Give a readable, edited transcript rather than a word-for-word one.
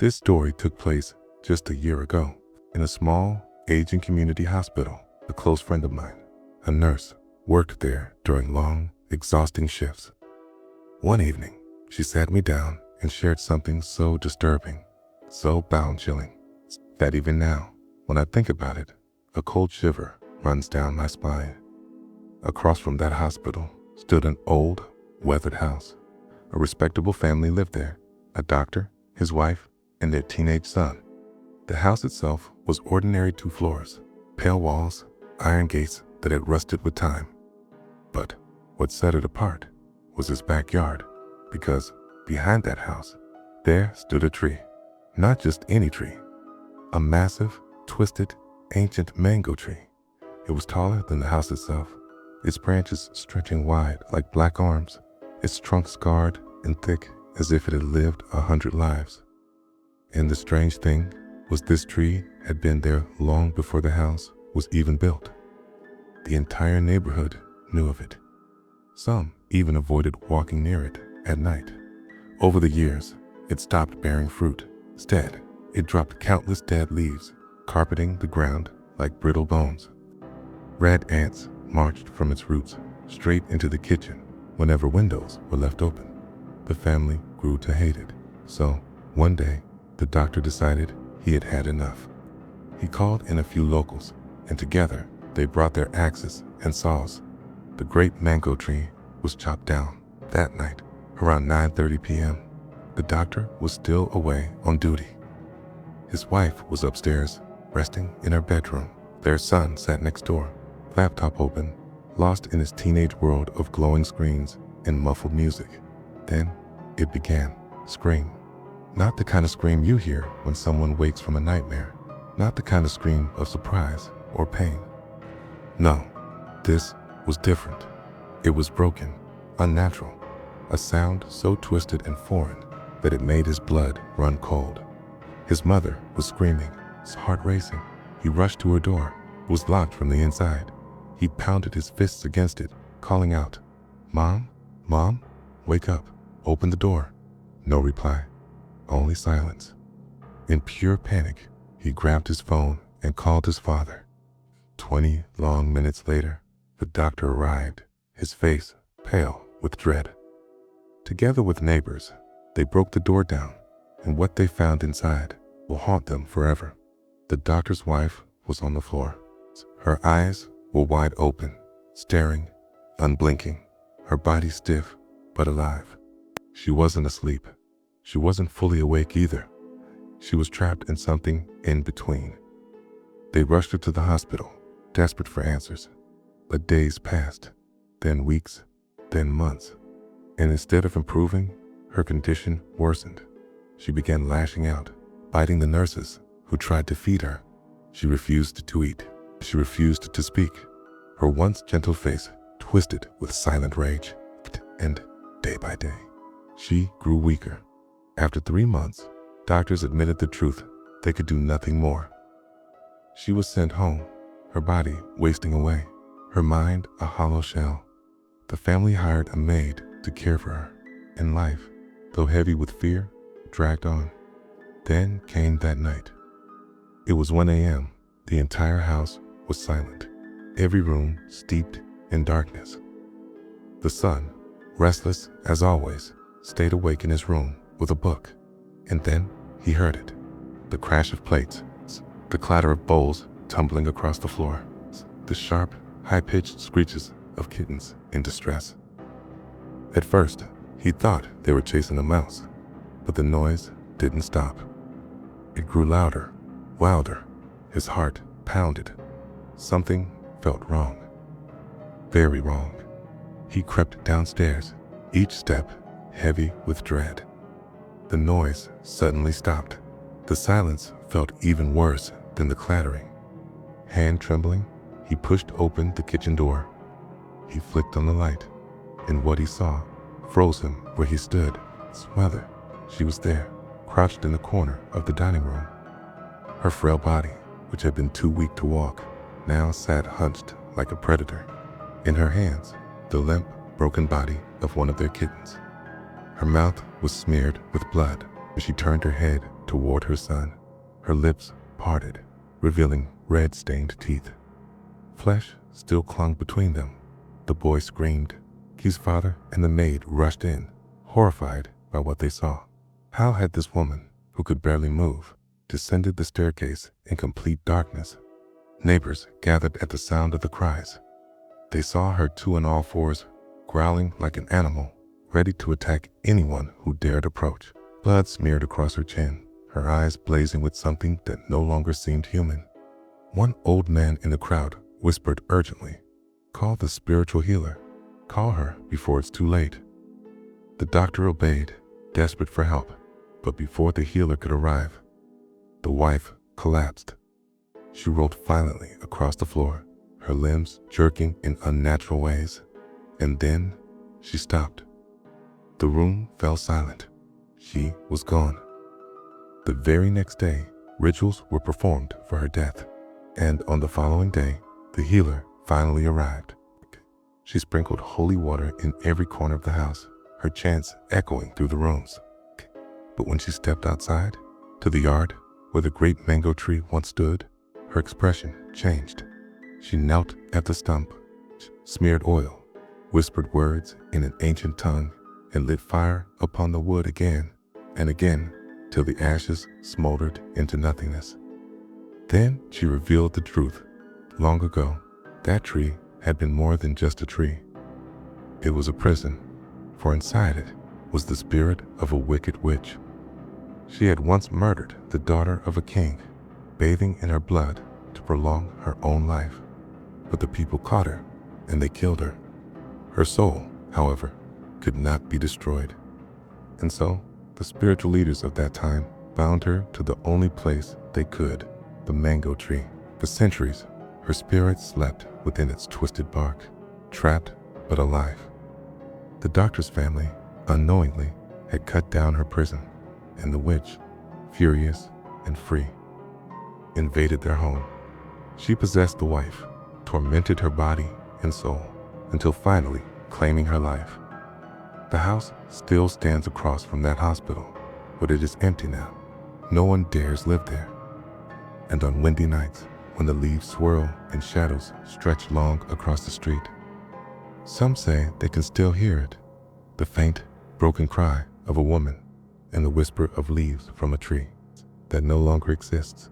This story took place just a year ago in a small, aging community hospital. A close friend of mine, a nurse, worked there during long, exhausting shifts. One evening, she sat me down and shared something so disturbing, so bone-chilling, that even now, when I think about it, a cold shiver runs down my spine. Across from that hospital stood an old, weathered house. A respectable family lived there, a doctor, his wife, and their teenage son. The house itself was ordinary 2 floors, pale walls, iron gates that had rusted with time. But what set it apart was his backyard, because behind that house, there stood a tree. Not just any tree, a massive, twisted, ancient mango tree. It was taller than the house itself, its branches stretching wide like black arms, its trunk scarred and thick as if it had lived 100 lives. And the strange thing was this tree had been there long before the house was even built. The entire neighborhood knew of it. Some even avoided walking near it at night. Over the years, it stopped bearing fruit. Instead, it dropped countless dead leaves, carpeting the ground like brittle bones. Red ants marched from its roots straight into the kitchen whenever windows were left open. The family grew to hate it. So, one day, the doctor decided he had had enough. He called in a few locals, and together they brought their axes and saws. The great mango tree was chopped down. That night, around 9:30 p.m., the doctor was still away on duty. His wife was upstairs, resting in her bedroom. Their son sat next door, laptop open, lost in his teenage world of glowing screens and muffled music. Then it began. Scream. Not the kind of scream you hear when someone wakes from a nightmare. Not the kind of scream of surprise or pain. No, this was different. It was broken, unnatural, a sound so twisted and foreign that it made his blood run cold. His mother was screaming, his heart racing. He rushed to her door. It was locked from the inside. He pounded his fists against it, calling out, "Mom? Mom? Wake up. Open the door." No reply. Only silence. In pure panic, he grabbed his phone and called his father. 20 long minutes later, the doctor arrived, his face pale with dread. Together with neighbors, they broke the door down, and what they found inside will haunt them forever. The doctor's wife was on the floor. Her eyes were wide open, staring, unblinking, her body stiff but alive. She wasn't asleep. She wasn't fully awake either. She was trapped in something in between. They rushed her to the hospital, desperate for answers. But days passed, then weeks, then months. And instead of improving, her condition worsened. She began lashing out, biting the nurses who tried to feed her. She refused to eat. She refused to speak. Her once gentle face twisted with silent rage. And day by day, she grew weaker. After 3 months, doctors admitted the truth. They could do nothing more. She was sent home, her body wasting away, her mind a hollow shell. The family hired a maid to care for her, and life, though heavy with fear, dragged on. Then came that night. It was 1 a.m. The entire house was silent, every room steeped in darkness. The son, restless as always, stayed awake in his room with a book, and then he heard it. The crash of plates, the clatter of bowls tumbling across the floor, the sharp, high-pitched screeches of kittens in distress. At first, he thought they were chasing a mouse, but the noise didn't stop. It grew louder, wilder. His heart pounded. Something felt wrong. Very wrong. He crept downstairs, each step heavy with dread. The noise suddenly stopped. The silence felt even worse than the clattering. Hand trembling, he pushed open the kitchen door. He flicked on the light, and what he saw froze him where he stood. His mother, she was there, crouched in the corner of the dining room. Her frail body, which had been too weak to walk, now sat hunched like a predator. In her hands, the limp, broken body of one of their kittens. Her mouth was smeared with blood as she turned her head toward her son, her lips parted, revealing red-stained teeth. Flesh still clung between them. The boy screamed. His father and the maid rushed in, horrified by what they saw. How had this woman, who could barely move, descended the staircase in complete darkness? Neighbors gathered at the sound of the cries. They saw her 2 on all fours, growling like an animal, ready to attack anyone who dared approach. Blood smeared across her chin, her eyes blazing with something that no longer seemed human. One old man in the crowd whispered urgently, "Call the spiritual healer. Call her before it's too late." The doctor obeyed, desperate for help, but before the healer could arrive, the wife collapsed. She rolled violently across the floor, her limbs jerking in unnatural ways. And then she stopped. The room fell silent. She was gone. The very next day, rituals were performed for her death, and on the following day, the healer finally arrived. She sprinkled holy water in every corner of the house, her chants echoing through the rooms. But when she stepped outside, to the yard where the great mango tree once stood, her expression changed. She knelt at the stump, smeared oil, whispered words in an ancient tongue, and lit fire upon the wood again and again till the ashes smoldered into nothingness. Then she revealed the truth. Long ago, that tree had been more than just a tree. It was a prison, for inside it was the spirit of a wicked witch. She had once murdered the daughter of a king, bathing in her blood to prolong her own life. But the people caught her, and they killed her. Her soul, however, could not be destroyed. And so, the spiritual leaders of that time bound her to the only place they could, the mango tree. For centuries, her spirit slept within its twisted bark, trapped but alive. The doctor's family, unknowingly, had cut down her prison, and the witch, furious and free, invaded their home. She possessed the wife, tormented her body and soul, until finally claiming her life. The house still stands across from that hospital, but it is empty now. No one dares live there. And on windy nights, when the leaves swirl and shadows stretch long across the street, some say they can still hear it, the faint, broken cry of a woman and the whisper of leaves from a tree that no longer exists.